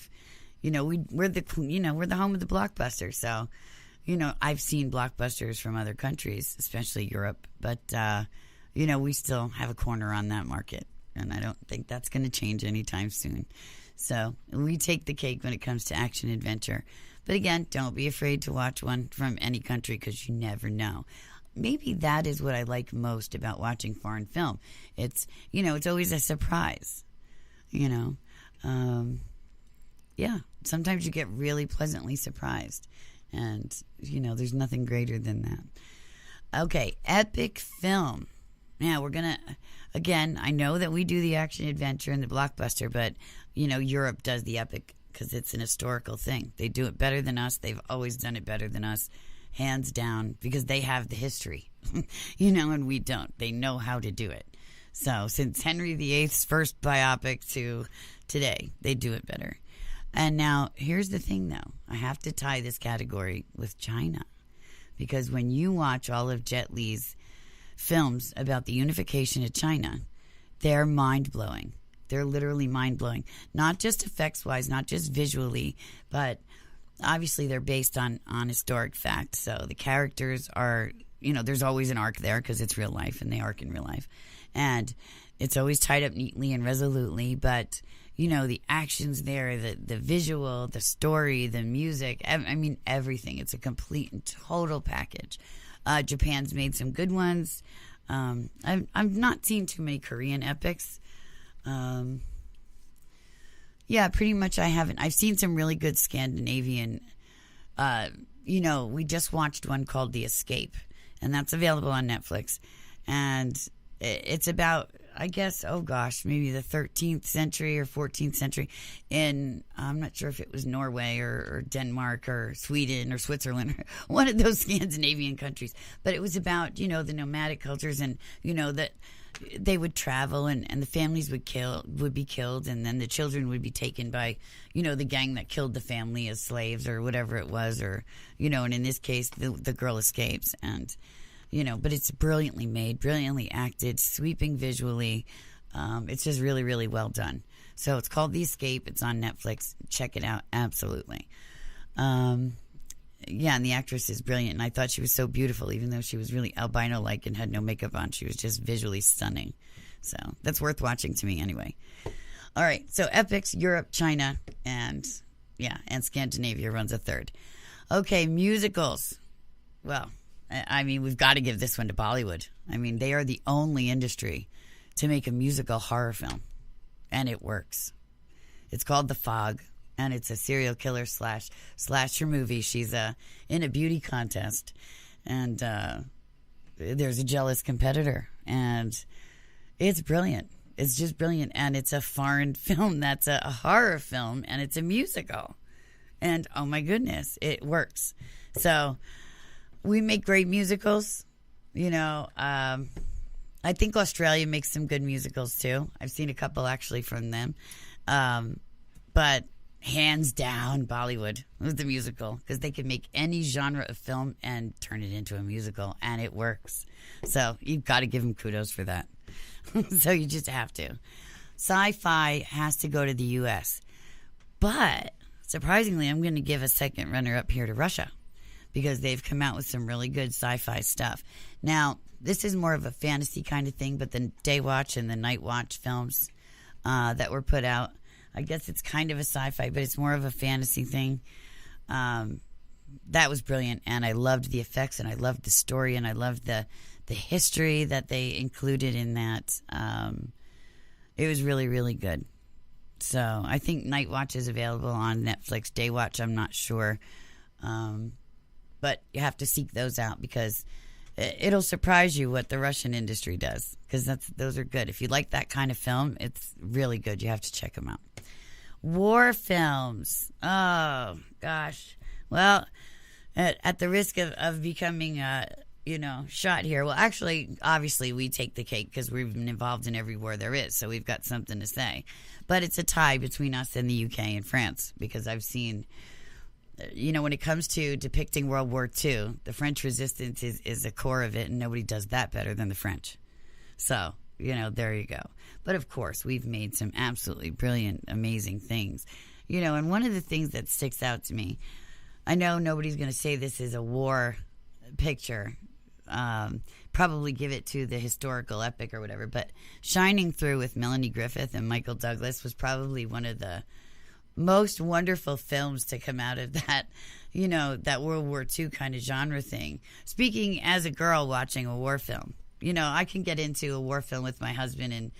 the home of the blockbuster. So, I've seen blockbusters from other countries, especially Europe, but, we still have a corner on that market, and I don't think that's going to change anytime soon. So we take the cake when it comes to action-adventure. But again, don't be afraid to watch one from any country because you never know. Maybe that is what I like most about watching foreign film. It's always a surprise. Sometimes you get really pleasantly surprised. And, there's nothing greater than that. Okay, epic film. Now, we're going to, again, I know that we do the action-adventure and the blockbuster, but, Europe does the epic because it's an historical thing. They do it better than us. They've always done it better than us, hands down, because they have the history, and we don't. They know how to do it. So since Henry VIII's first biopic to today, they do it better. And now, here's the thing, though. I have to tie this category with China, because when you watch all of Jet Li's films about the unification of China, they're mind-blowing. They're literally mind-blowing. Not just effects-wise, not just visually, but obviously they're based on historic fact. So the characters are, there's always an arc there because it's real life and they arc in real life. And it's always tied up neatly and resolutely, but, the actions there, the visual, the story, the music, everything. It's a complete and total package. Japan's made some good ones. I've not seen too many Korean epics. Pretty much I haven't. I've seen some really good Scandinavian. We just watched one called The Escape, and that's available on Netflix. And it's about, I guess, maybe the 13th century or 14th century in, I'm not sure if it was Norway or Denmark or Sweden or Switzerland or one of those Scandinavian countries. But it was about, the nomadic cultures and, that they would travel and the families would be killed, and then the children would be taken by, the gang that killed the family as slaves or whatever it was, or, and in this case, the girl escapes. And, but it's brilliantly made, brilliantly acted, sweeping visually. It's just really, really well done. So it's called The Escape. It's on Netflix. Check it out. Absolutely. And the actress is brilliant, and I thought she was so beautiful, even though she was really albino-like and had no makeup on. She was just visually stunning. So that's worth watching to me anyway. All right, so epics, Europe, China, and Scandinavia runs a third. Okay, musicals. Well, we've got to give this one to Bollywood. They are the only industry to make a musical horror film, and it works. It's called The Fog. And it's a serial killer slasher movie. She's in a beauty contest, and there's a jealous competitor, and it's brilliant. It's just brilliant, and it's a foreign film that's a horror film, and it's a musical, and oh my goodness, it works. So we make great musicals. I think Australia makes some good musicals too. I've seen a couple actually from them, but hands down, Bollywood with the musical, because they can make any genre of film and turn it into a musical, and it works. So you've got to give them kudos for that. So you just have to. Sci-fi has to go to the U.S. But surprisingly, I'm going to give a second runner-up here to Russia, because they've come out with some really good sci-fi stuff. Now, this is more of a fantasy kind of thing, but the Day Watch and the Night Watch films that were put out, I guess it's kind of a sci-fi, but it's more of a fantasy thing. That was brilliant, and I loved the effects, and I loved the story, and I loved the the history that they included in that. It was really, really good. So I think Night Watch is available on Netflix. Day Watch, I'm not sure. But you have to seek those out because it'll surprise you what the Russian industry does, because those are good. If you like that kind of film, it's really good. You have to check them out. War films. Oh, gosh. Well, at the risk of becoming, shot here. Well, actually, obviously, we take the cake because we've been involved in every war there is, so we've got something to say. But it's a tie between us and the UK and France, because I've seen, when it comes to depicting World War II, the French resistance is a core of it, and nobody does that better than the French. So, there you go. But, of course, we've made some absolutely brilliant, amazing things. And one of the things that sticks out to me, I know nobody's going to say this is a war picture, probably give it to the historical epic or whatever, but Shining Through with Melanie Griffith and Michael Douglas was probably one of the most wonderful films to come out of that, that World War II kind of genre thing. Speaking as a girl watching a war film, I can get into a war film with my husband and,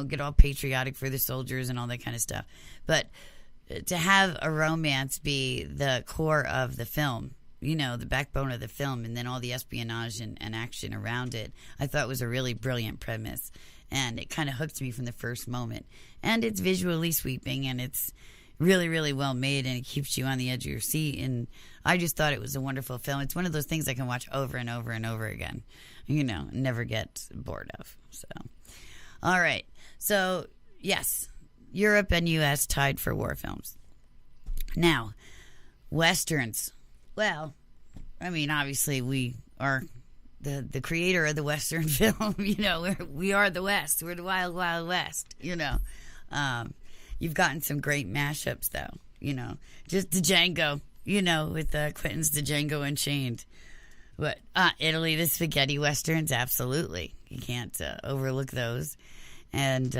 get all patriotic for the soldiers and all that kind of stuff. But to have a romance be the core of the film, the backbone of the film, and then all the espionage and action around it, I thought was a really brilliant premise. And it kind of hooked me from the first moment. And it's visually sweeping, and it's really, really well made, and it keeps you on the edge of your seat. And I just thought it was a wonderful film. It's one of those things I can watch over and over and over again, never get bored of. So, all right. So, yes, Europe and U.S. tied for war films. Now, Westerns. Well, I mean, obviously we are the creator of the Western film. We are the West. We're the Wild, Wild West, You've gotten some great mashups, though, just Django, with Quentin's Django Unchained. But Italy, the spaghetti Westerns, absolutely. You can't overlook those. And,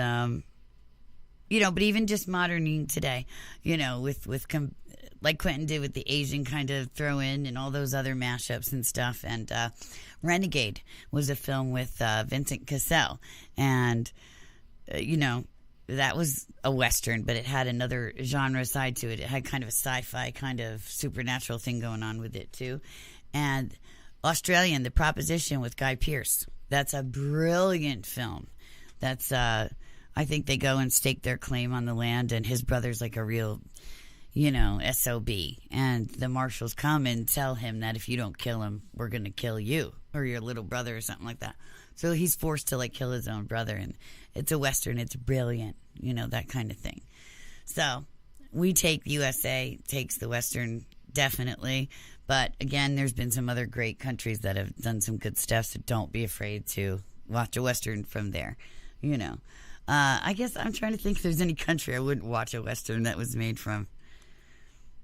but even just modern today, like Quentin did with the Asian kind of throw in and all those other mashups and stuff. And Renegade was a film with Vincent Cassel. And, that was a Western, but it had another genre side to it. It had kind of a sci-fi kind of supernatural thing going on with it, too. And Australian, The Proposition with Guy Pearce. That's a brilliant film. That's, I think they go and stake their claim on the land, and his brother's like a real, SOB. And the marshals come and tell him that if you don't kill him, we're going to kill you or your little brother or something like that. So he's forced to, kill his own brother. And it's a Western. It's brilliant, that kind of thing. So we take USA, takes the Western, definitely. But, again, there's been some other great countries that have done some good stuff, so don't be afraid to watch a Western from there, I guess I'm trying to think if there's any country I wouldn't watch a Western that was made from.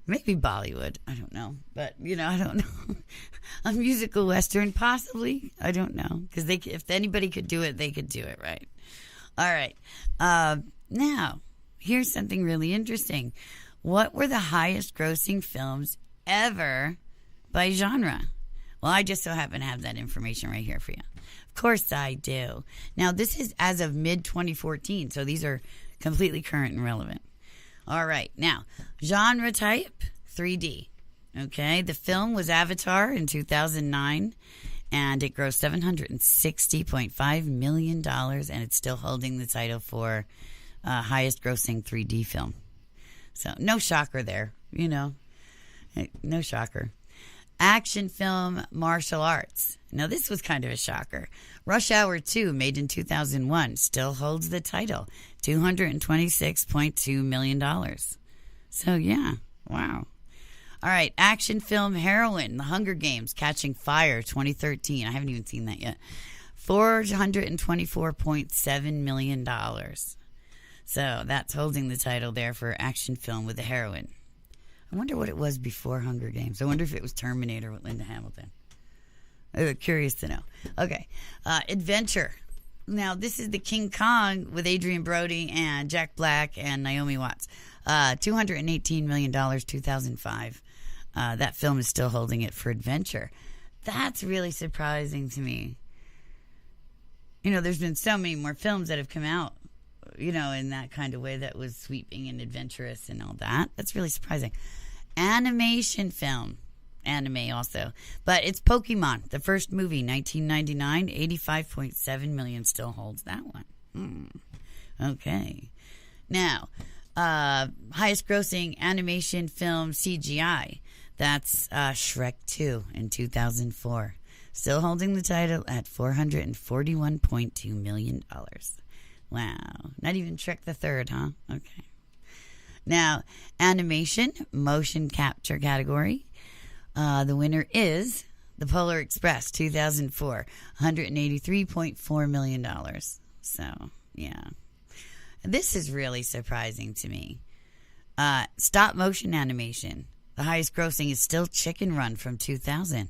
Maybe Bollywood. I don't know. But, I don't know. A musical Western, possibly. I don't know. Because if anybody could do it, they could do it, right? All right. Now, here's something really interesting. What were the highest grossing films ever by genre? Well, I just so happen to have that information right here for you. Of course I do. Now, this is as of mid-2014, so these are completely current and relevant. All right. Now, genre type, 3D. Okay. The film was Avatar in 2009, and it grossed $760.5 million, and it's still holding the title for highest grossing 3D film. So, no shocker there, No shocker. Action film, martial arts. Now, this was kind of a shocker. Rush Hour 2, made in 2001, still holds the title. $226.2 million. So, yeah. Wow. All right. Action film, Heroine, The Hunger Games, Catching Fire, 2013. I haven't even seen that yet. $424.7 million. So, that's holding the title there for action film with the heroine. I wonder what it was before Hunger Games. I wonder if it was Terminator with Linda Hamilton. I'm curious to know. Okay. Adventure. Now, this is the King Kong with Adrian Brody and Jack Black and Naomi Watts. $218 million, 2005. That film is still holding it for adventure. That's really surprising to me. there's been so many more films that have come out, in that kind of way that was sweeping and adventurous and all that. That's really surprising. Animation film. Anime also. But it's Pokemon, the first movie, 1999, 85.7 million, still holds that one. Okay. Now, highest grossing animation film CGI. That's Shrek 2 in 2004. Still holding the title at $441.2 million. Wow. Not even Shrek the Third, huh? Okay. Now, animation, motion capture category. The winner is The Polar Express, 2004, $183.4 million. So, yeah. This is really surprising to me. Stop motion animation. The highest grossing is still Chicken Run from 2000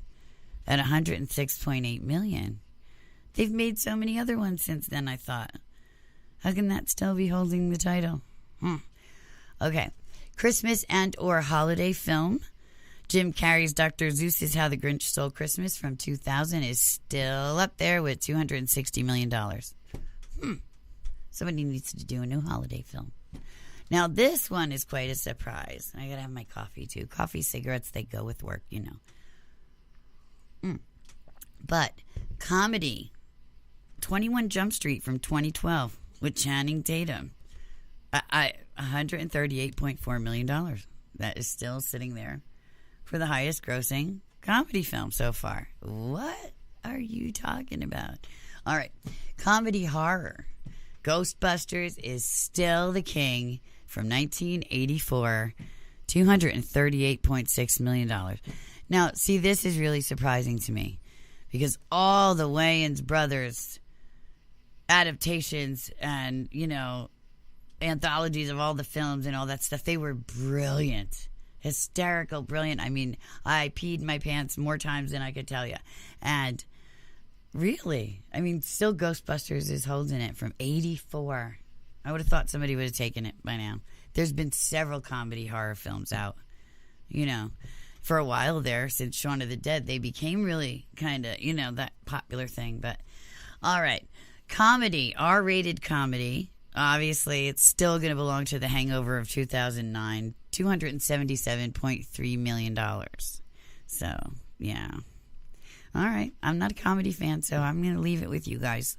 at $106.8 million. They've made so many other ones since then, I thought. How can that still be holding the title? Okay. Christmas and or holiday film. Jim Carrey's Dr. Seuss's How the Grinch Stole Christmas from 2000 is still up there with $260 million. Somebody needs to do a new holiday film. Now, this one is quite a surprise. I got to have my coffee, too. Coffee, cigarettes, they go with work, But comedy, 21 Jump Street from 2012 with Channing Tatum. $138.4 million. That is still sitting there for the highest grossing comedy film so far. What are you talking about? All right. Comedy horror. Ghostbusters is still the king from 1984. $238.6 million. Now, see, this is really surprising to me because all the Wayans brothers adaptations and, anthologies of all the films and all that stuff, they were brilliant. Hysterical, brilliant. I mean, I peed my pants more times than I could tell you. And really, still Ghostbusters is holding it from 84. I would have thought somebody would have taken it by now. There's been several comedy horror films out, for a while there since Shaun of the Dead. They became really kind of, that popular thing. But, all right. Comedy, R-rated comedy. Obviously, it's still going to belong to The Hangover of 2009. $277.3 million. So, yeah. All right. I'm not a comedy fan, so I'm going to leave it with you guys.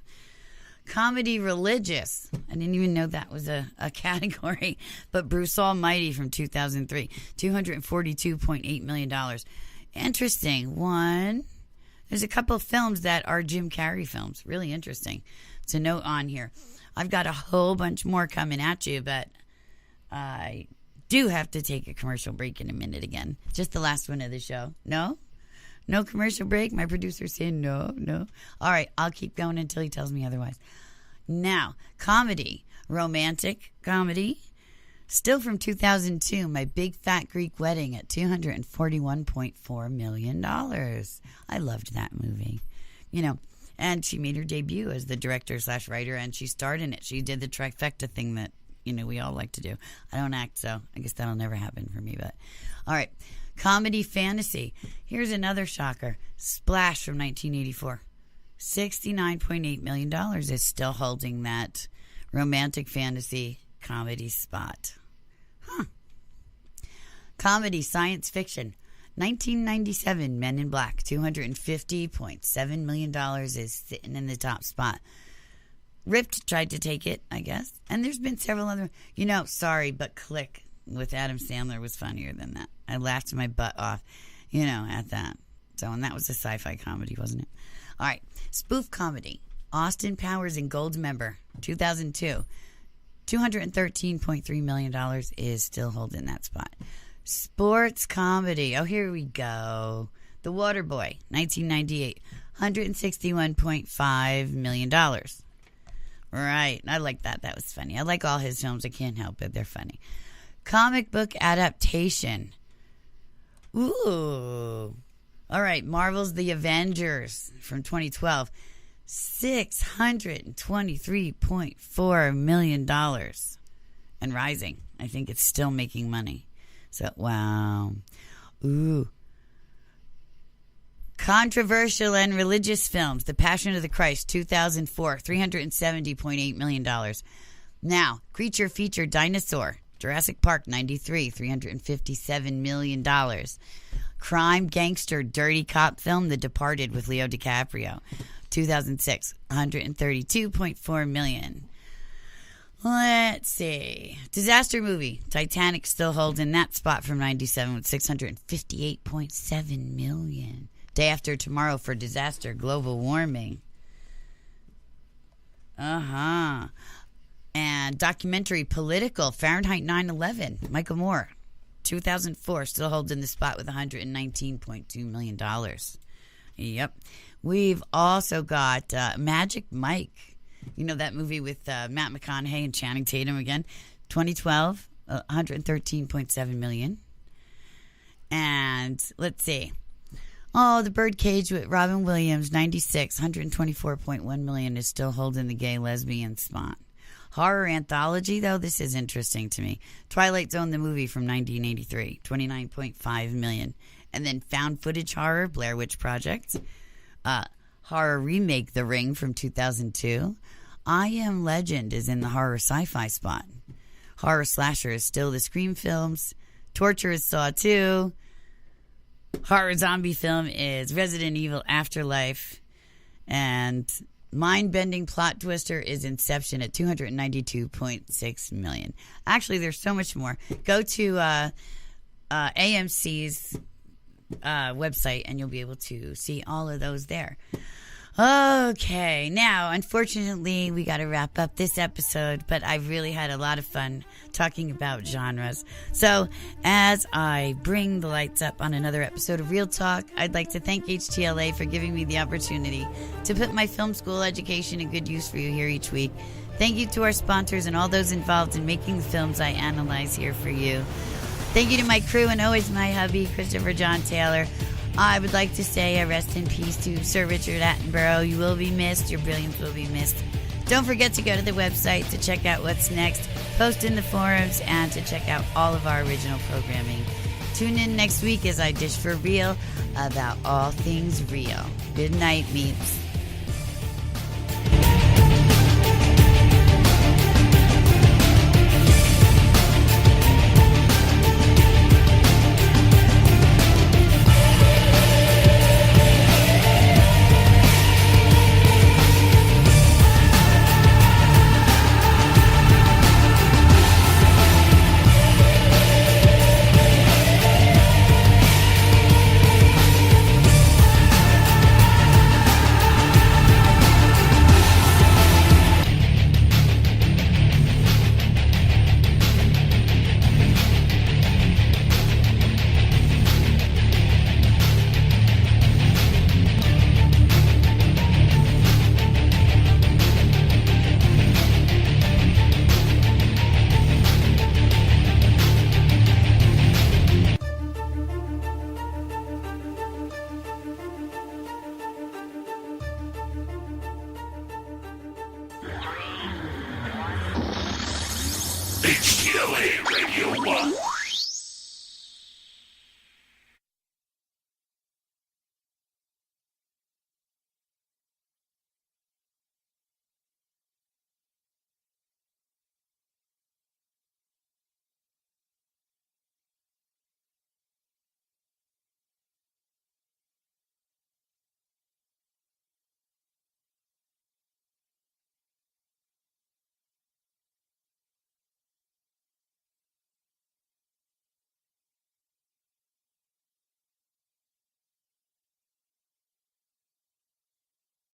Comedy religious. I didn't even know that was a category. But Bruce Almighty from 2003. $242.8 million. Interesting. One, there's a couple of films that are Jim Carrey films. Really interesting. It's a note on here. I've got a whole bunch more coming at you, but I do have to take a commercial break in a minute again. Just the last one of the show. No? No commercial break? My producer's saying no. All right, I'll keep going until he tells me otherwise. Now, comedy, romantic comedy, still from 2002, My Big Fat Greek Wedding at $241.4 million. I loved that movie. And she made her debut as the director/writer, and she starred in it. She did the trifecta thing that, we all like to do. I don't act, so I guess that'll never happen for me. But all right. Comedy fantasy. Here's another shocker. Splash from 1984. $69.8 million is still holding that romantic fantasy comedy spot. Comedy science fiction. 1997, Men in Black, $250.7 million is sitting in the top spot. Ripped tried to take it, I guess. And there's been several other, sorry, but Click with Adam Sandler was funnier than that. I laughed my butt off, at that. So, and that was a sci-fi comedy, wasn't it? All right, spoof comedy. Austin Powers and Goldmember, 2002. $213.3 million is still holding that spot. Sports comedy. Oh, here we go. The Waterboy, 1998. $161.5 million. Right. I like that. That was funny. I like all his films. I can't help it. They're funny. Comic book adaptation. Ooh. All right. Marvel's The Avengers from 2012. $623.4 million. And rising. I think it's still making money. So, wow. Ooh. Controversial and religious films. The Passion of the Christ, 2004, $370.8 million. Now, creature feature dinosaur. Jurassic Park, 93, $357 million. Crime gangster dirty cop film, The Departed with Leo DiCaprio, 2006, $132.4 million. Let's see. Disaster movie. Titanic still holds in that spot from 97 with $658.7 million. Day After Tomorrow for disaster, global warming. And documentary political, Fahrenheit 9/11, Michael Moore, 2004, still holds in the spot with $119.2 million. Yep. We've also got Magic Mike. You know that movie with Matt McConaughey and Channing Tatum again? 2012, $113.7 million. And let's see. Oh, The Birdcage with Robin Williams, 96, $124.1 million, is still holding the gay lesbian spot. Horror anthology, though, this is interesting to me. Twilight Zone, the movie from 1983, $29.5 million. And then found footage horror, Blair Witch Project. Horror remake, The Ring from 2002. I Am Legend is in the horror sci-fi spot. Horror slasher is still the Scream films. Torture is Saw 2. Horror zombie film is Resident Evil Afterlife. And mind-bending plot twister is Inception at $292.6 million. Actually, there's so much more. Go to AMC's website and you'll be able to see all of those there. Okay, now, unfortunately, we got to wrap up this episode, but I've really had a lot of fun talking about genres. So, as I bring the lights up on another episode of Real Talk, I'd like to thank HTLA for giving me the opportunity to put my film school education in good use for you here each week. Thank you to our sponsors and all those involved in making the films I analyze here for you. Thank you to my crew and always my hubby, Christopher John Taylor. I would like to say a rest in peace to Sir Richard Attenborough. You will be missed. Your brilliance will be missed. Don't forget to go to the website to check out what's next, post in the forums, and to check out all of our original programming. Tune in next week as I dish for real about all things real. Good night, meeps.